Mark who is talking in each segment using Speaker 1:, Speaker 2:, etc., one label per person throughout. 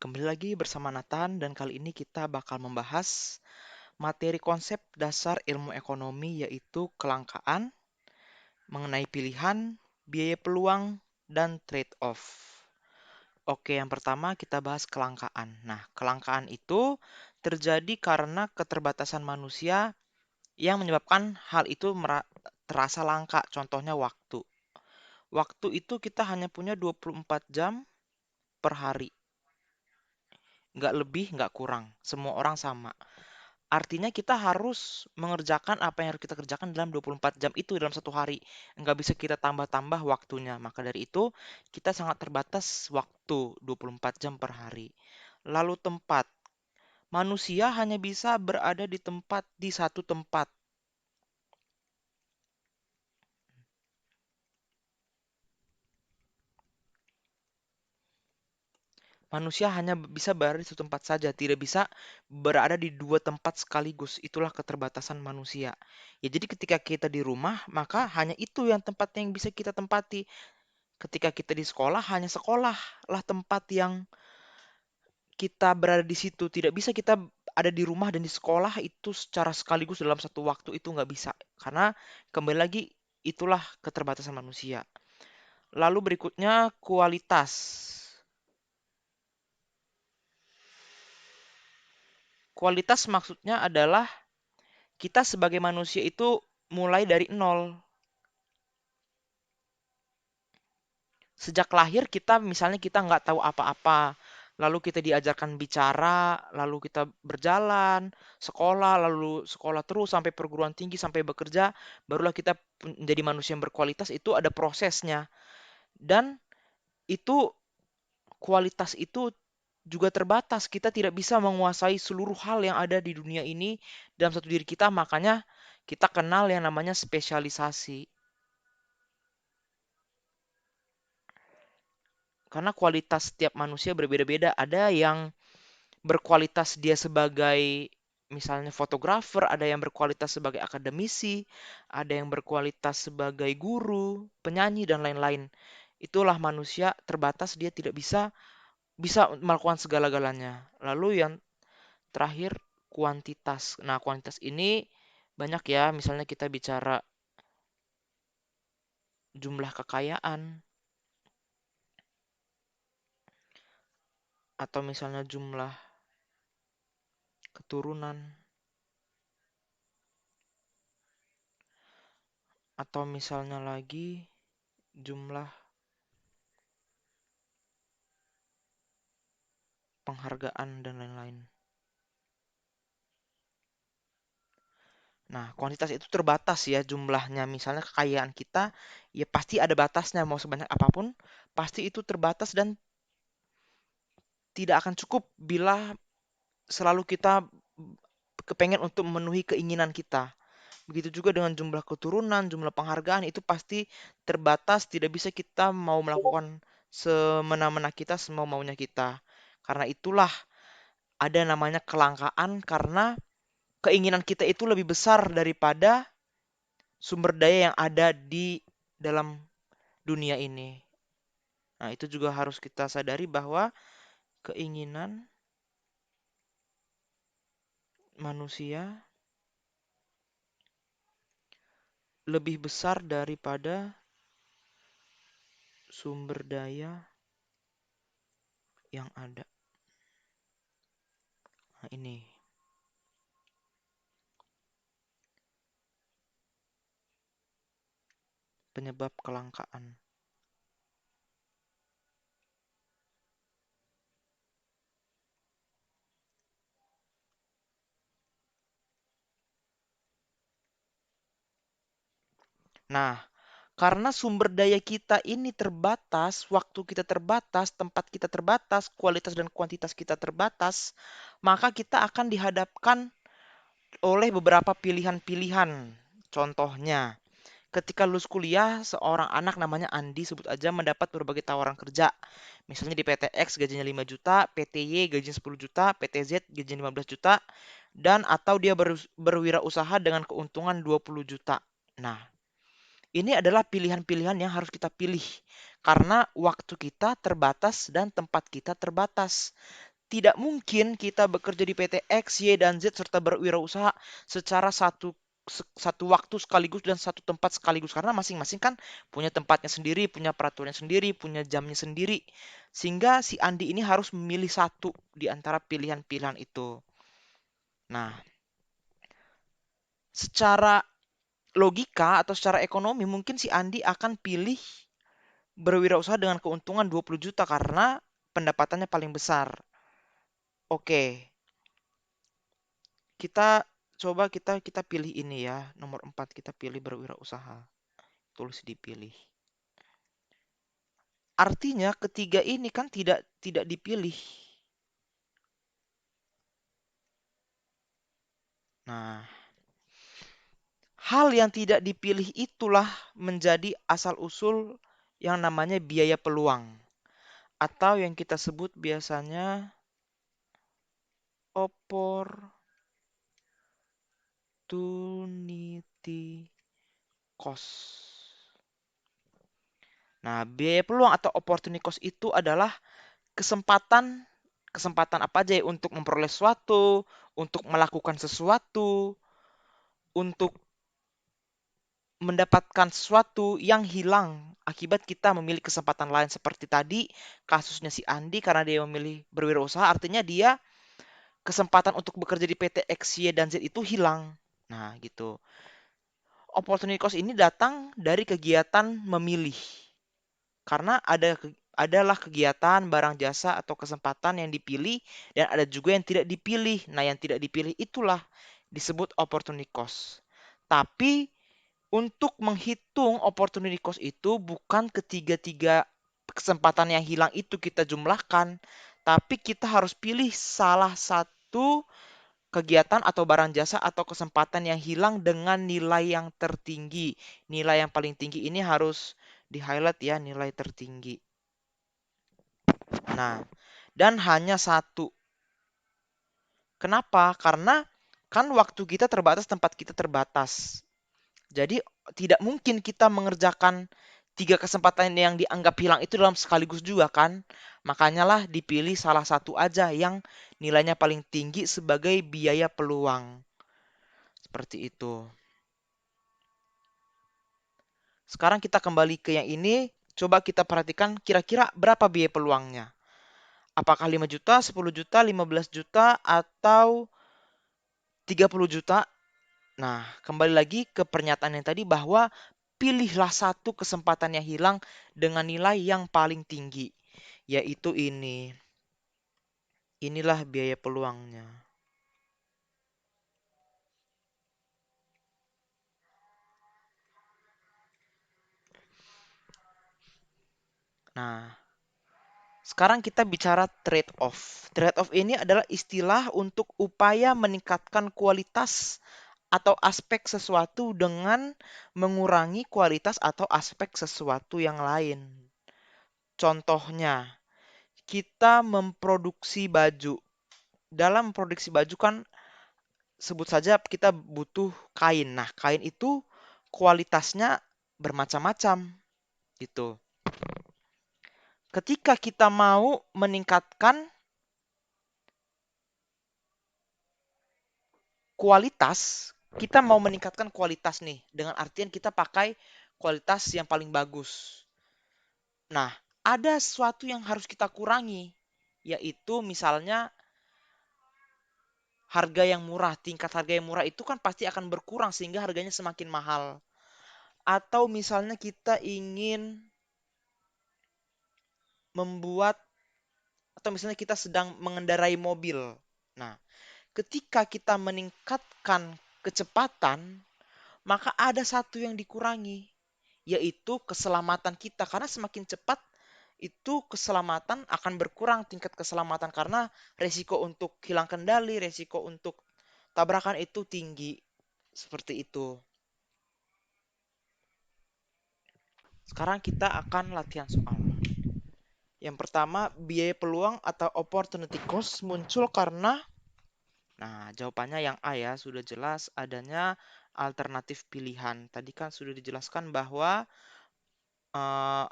Speaker 1: kembali lagi bersama Nathan dan kali ini kita bakal membahas materi konsep dasar ilmu ekonomi yaitu kelangkaan, mengenai pilihan, biaya peluang, dan trade-off. Oke, yang pertama kita bahas kelangkaan. Nah, kelangkaan itu terjadi karena keterbatasan manusia yang menyebabkan hal itu terasa langka. Contohnya waktu. Waktu itu kita hanya punya 24 jam per hari. Nggak lebih, nggak kurang. Semua orang sama. Artinya kita harus mengerjakan apa yang harus kita kerjakan dalam 24 jam itu dalam satu hari. Nggak bisa kita tambah-tambah waktunya. Maka dari itu, kita sangat terbatas waktu 24 jam per hari. Lalu tempat. Manusia hanya bisa berada di satu tempat. Manusia hanya bisa berada di satu tempat saja, tidak bisa berada di dua tempat sekaligus. Itulah keterbatasan manusia. Ya, jadi ketika kita di rumah, maka hanya itu yang tempat yang bisa kita tempati. Ketika kita di sekolah, hanya sekolah lah tempat yang kita berada di situ. Tidak bisa kita ada di rumah dan di sekolah itu secara sekaligus dalam satu waktu itu nggak bisa. Karena kembali lagi itulah keterbatasan manusia. Lalu berikutnya kualitas. Kualitas maksudnya adalah kita sebagai manusia itu mulai dari nol. Sejak lahir kita misalnya kita nggak tahu apa-apa, lalu kita diajarkan bicara, lalu kita berjalan, sekolah, lalu sekolah terus sampai perguruan tinggi, sampai bekerja, barulah kita menjadi manusia yang berkualitas, itu ada prosesnya. Dan itu kualitas itu juga terbatas, kita tidak bisa menguasai seluruh hal yang ada di dunia ini dalam satu diri kita, makanya kita kenal yang namanya spesialisasi. Karena kualitas setiap manusia berbeda-beda. Ada yang berkualitas dia sebagai misalnya fotografer, ada yang berkualitas sebagai akademisi, ada yang berkualitas sebagai guru, penyanyi dan lain-lain. Itulah manusia terbatas, dia tidak bisa melakukan segala-galanya. Lalu yang terakhir kuantitas. Nah, kuantitas ini banyak ya, misalnya kita bicara jumlah kekayaan atau misalnya jumlah keturunan atau misalnya lagi jumlah penghargaan dan lain-lain. Nah, kuantitas itu terbatas ya jumlahnya. Misalnya kekayaan kita, ya pasti ada batasnya. Mau sebanyak apapun, pasti itu terbatas dan tidak akan cukup bila selalu kita kepengen untuk memenuhi keinginan kita. Begitu juga dengan jumlah keturunan, jumlah penghargaan, itu pasti terbatas. Tidak bisa kita mau melakukan semena-mena kita, semau maunya kita. Karena itulah ada namanya kelangkaan karena keinginan kita itu lebih besar daripada sumber daya yang ada di dalam dunia ini. Nah, itu juga harus kita sadari bahwa keinginan manusia lebih besar daripada sumber daya yang ada. Nah, ini penyebab kelangkaan. Nah, karena sumber daya kita ini terbatas, waktu kita terbatas, tempat kita terbatas, kualitas dan kuantitas kita terbatas, maka kita akan dihadapkan oleh beberapa pilihan-pilihan. Contohnya, ketika lulus kuliah, seorang anak namanya Andi, sebut aja, mendapat berbagai tawaran kerja. Misalnya di PT X gajinya 5 juta, PT Y gajinya 10 juta, PT Z gajinya 15 juta, dan atau dia berwirausaha dengan keuntungan 20 juta. Nah, ini adalah pilihan-pilihan yang harus kita pilih. Karena waktu kita terbatas dan tempat kita terbatas. tidak mungkin kita bekerja di PT X, Y, dan Z serta berwirausaha secara satu waktu sekaligus dan satu tempat sekaligus karena masing-masing kan punya tempatnya sendiri, punya peraturannya sendiri, punya jamnya sendiri. Sehingga si Andi ini harus memilih satu di antara pilihan-pilihan itu. Nah, secara logika atau secara ekonomi mungkin si Andi akan pilih berwirausaha dengan keuntungan 20 juta karena pendapatannya paling besar. Oke, kita kita pilih ini ya, nomor 4 kita pilih berwirausaha. Tulis dipilih. Artinya ketiga ini kan tidak dipilih. Nah, hal yang tidak dipilih itulah menjadi asal-usul yang namanya biaya peluang atau yang kita sebut biasanya opportunity cost. Nah, biaya peluang atau opportunity cost itu adalah kesempatan kesempatan apa aja ya untuk memperoleh sesuatu, untuk melakukan sesuatu, untuk mendapatkan sesuatu yang hilang akibat kita memilih kesempatan lain seperti tadi kasusnya si Andi karena dia memilih berwirausaha artinya dia kesempatan untuk bekerja di PT X, Y, dan Z itu hilang. Nah, gitu. Opportunity cost ini datang dari kegiatan memilih. Karena adalah kegiatan, barang jasa, atau kesempatan yang dipilih, dan ada juga yang tidak dipilih. Nah, yang tidak dipilih itulah disebut opportunity cost. Tapi, untuk menghitung opportunity cost itu bukan ketiga-tiga kesempatan yang hilang itu kita jumlahkan, tapi kita harus pilih salah satu kegiatan atau barang jasa atau kesempatan yang hilang dengan nilai yang tertinggi. Nilai yang paling tinggi ini harus di-highlight ya, nilai tertinggi. Nah, dan hanya satu. Kenapa? Karena kan waktu kita terbatas, tempat kita terbatas. Jadi tidak mungkin kita mengerjakan tiga kesempatan yang dianggap hilang itu dalam sekaligus juga kan. Makanya lah dipilih salah satu aja yang nilainya paling tinggi sebagai biaya peluang. Seperti itu. Sekarang kita kembali ke yang ini. Coba kita perhatikan kira-kira berapa biaya peluangnya. Apakah 5 juta, 10 juta, 15 juta, atau 30 juta? Nah, kembali lagi ke pernyataan yang tadi bahwa pilihlah satu kesempatan yang hilang dengan nilai yang paling tinggi, yaitu ini. Inilah biaya peluangnya. Nah, sekarang kita bicara trade-off. Trade-off ini adalah istilah untuk upaya meningkatkan kualitas atau aspek sesuatu dengan mengurangi kualitas atau aspek sesuatu yang lain. Contohnya, kita memproduksi baju. Dalam produksi baju kan sebut saja kita butuh kain. Nah, kain itu kualitasnya bermacam-macam gitu. Ketika kita mau meningkatkan kualitas, kita mau meningkatkan kualitas nih dengan artian kita pakai kualitas yang paling bagus. Nah, ada sesuatu yang harus kita kurangi, yaitu misalnya harga yang murah. Tingkat harga yang murah itu kan pasti akan berkurang sehingga harganya semakin mahal. Atau misalnya kita ingin membuat atau misalnya kita sedang mengendarai mobil. Nah, ketika kita meningkatkan kecepatan, maka ada satu yang dikurangi, yaitu keselamatan kita. Karena semakin cepat itu keselamatan akan berkurang tingkat keselamatan karena resiko untuk hilang kendali, resiko untuk tabrakan itu tinggi. Seperti itu. Sekarang kita akan latihan soal. Yang pertama, biaya peluang atau opportunity cost muncul karena, nah jawabannya yang A ya, sudah jelas adanya alternatif pilihan. Tadi kan sudah dijelaskan bahwa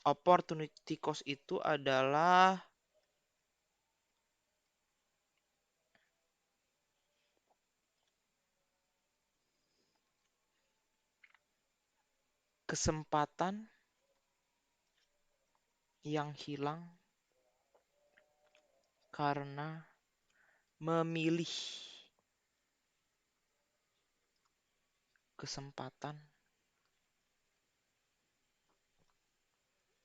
Speaker 1: opportunity cost itu adalah kesempatan yang hilang karena memilih kesempatan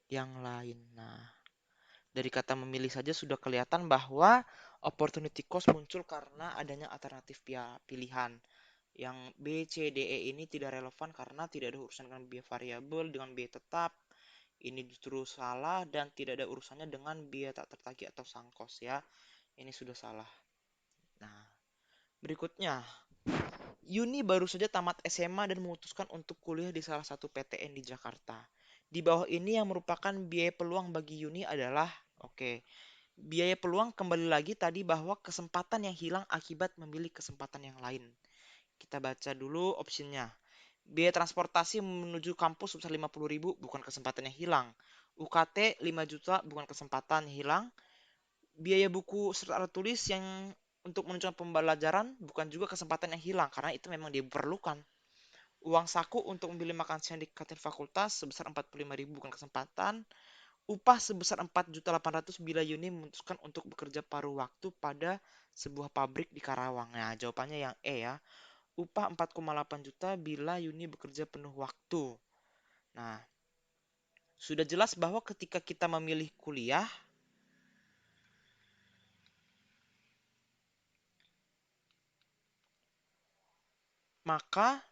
Speaker 1: yang lain. Nah, dari kata memilih saja sudah kelihatan bahwa opportunity cost muncul karena adanya alternatif pilihan. Yang B, C, D, E ini tidak relevan karena tidak ada urusan dengan biaya variabel dengan biaya tetap. Ini justru salah dan tidak ada urusannya dengan biaya tak tertagih atau sunk cost ya. Ini sudah salah. Nah, berikutnya, Yuni baru saja tamat SMA dan memutuskan untuk kuliah di salah satu PTN di Jakarta. Di bawah ini yang merupakan biaya peluang bagi Yuni adalah, oke, biaya peluang kembali lagi tadi bahwa kesempatan yang hilang akibat memilih kesempatan yang lain. Kita baca dulu opsinya. Biaya transportasi menuju kampus sebesar 50.000 bukan kesempatan yang hilang. UKT 5 juta bukan kesempatan yang hilang. Biaya buku serta alat tulis yang untuk menunjukkan pembelajaran bukan juga kesempatan yang hilang karena itu memang diperlukan. Uang saku untuk membeli makan siang di kantin fakultas sebesar 45.000 bukan kesempatan. Upah sebesar 4.800.000 bila Yuni memutuskan untuk bekerja paruh waktu pada sebuah pabrik di Karawang. Nah, jawabannya yang E ya. Upah 4,8 juta bila Yuni bekerja penuh waktu. Nah, sudah jelas bahwa ketika kita memilih kuliah, maka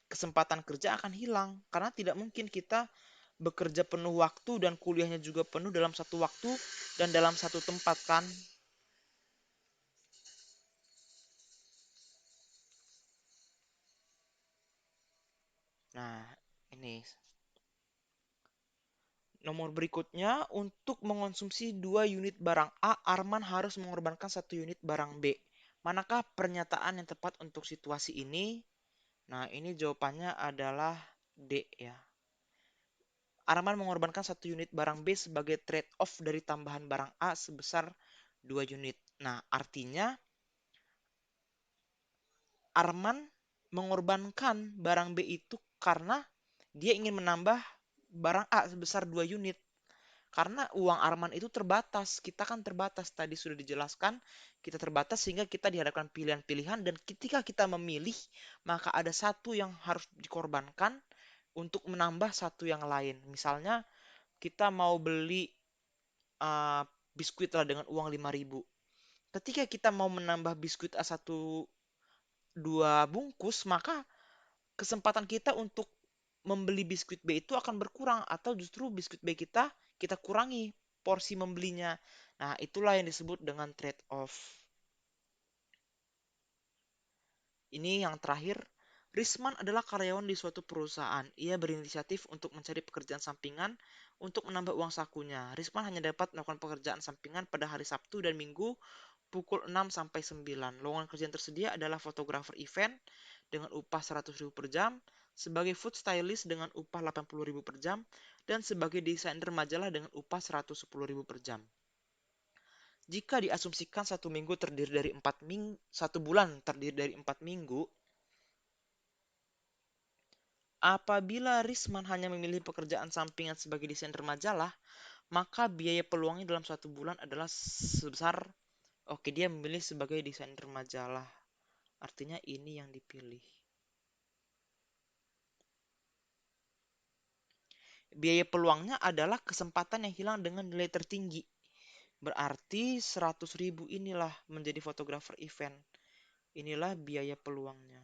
Speaker 1: kesempatan kerja akan hilang. Karena tidak mungkin kita bekerja penuh waktu dan kuliahnya juga penuh dalam satu waktu dan dalam satu tempat kan. Nah, ini nomor berikutnya, untuk mengonsumsi 2 unit barang A, Arman harus mengorbankan 1 unit barang B. Manakah pernyataan yang tepat untuk situasi ini? Nah, ini jawabannya adalah D ya. Arman mengorbankan 1 unit barang B sebagai trade-off dari tambahan barang A sebesar 2 unit. Nah, artinya Arman mengorbankan barang B itu karena dia ingin menambah barang A sebesar 2 unit. Karena uang Arman itu terbatas. Kita kan terbatas. Tadi sudah dijelaskan. Kita terbatas sehingga kita dihadapkan pilihan-pilihan. Dan ketika kita memilih, maka ada satu yang harus dikorbankan untuk menambah satu yang lain. Misalnya kita mau beli uh, biskuit lah dengan uang 5.000. Ketika kita mau menambah biskuit A satu 2 bungkus, maka kesempatan kita untuk membeli biskuit B itu akan berkurang atau justru biskuit B kita kurangi porsi membelinya. Nah, itulah yang disebut dengan trade off. Ini yang terakhir, Risman adalah karyawan di suatu perusahaan. Ia berinisiatif untuk mencari pekerjaan sampingan untuk menambah uang sakunya. Risman hanya dapat melakukan pekerjaan sampingan pada hari Sabtu dan Minggu pukul 6 sampai 9. Lowongan kerja yang tersedia adalah fotografer event dengan upah 100.000 per jam, sebagai food stylist dengan upah 80.000 per jam, dan sebagai desainer majalah dengan upah 110.000 per jam. Jika diasumsikan satu bulan terdiri dari 4 minggu, apabila Risman hanya memilih pekerjaan sampingan sebagai desainer majalah, maka biaya peluangnya dalam 1 bulan adalah sebesar, oke, dia memilih sebagai desainer majalah. Artinya ini yang dipilih. Biaya peluangnya adalah kesempatan yang hilang dengan nilai tertinggi. Berarti 100.000 inilah menjadi fotografer event. Inilah biaya peluangnya.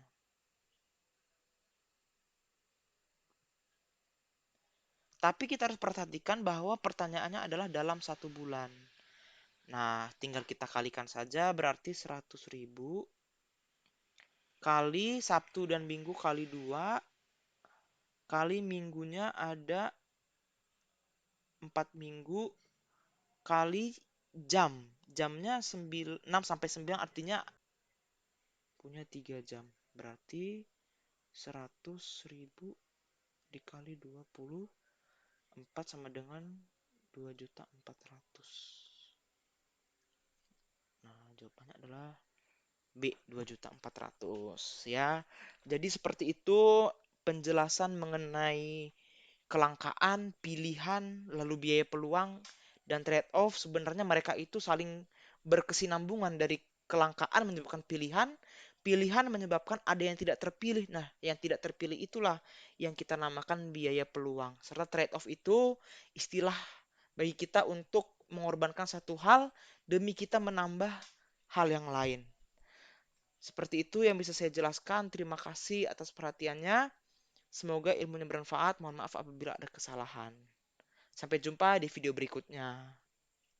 Speaker 1: Tapi kita harus perhatikan bahwa pertanyaannya adalah dalam 1 bulan. Nah, tinggal kita kalikan saja berarti 100.000 kali Sabtu dan Minggu kali 2 kali minggunya ada 4 minggu kali jam. Jamnya 6 sampai 9 artinya punya 3 jam. Berarti 100.000 dikali 24 sama dengan 2.400.000. Nah, jawabannya adalah B, 2.400.000 ya. Jadi seperti itu penjelasan mengenai kelangkaan, pilihan, lalu biaya peluang, dan trade-off. Sebenarnya mereka itu saling berkesinambungan. Dari kelangkaan menyebabkan pilihan, pilihan menyebabkan ada yang tidak terpilih. Nah, yang tidak terpilih itulah yang kita namakan biaya peluang. Serta trade-off itu istilah bagi kita untuk mengorbankan satu hal demi kita menambah hal yang lain. Seperti itu yang bisa saya jelaskan. Terima kasih atas perhatiannya. Semoga ilmunya bermanfaat. Mohon maaf apabila ada kesalahan. Sampai jumpa di video berikutnya.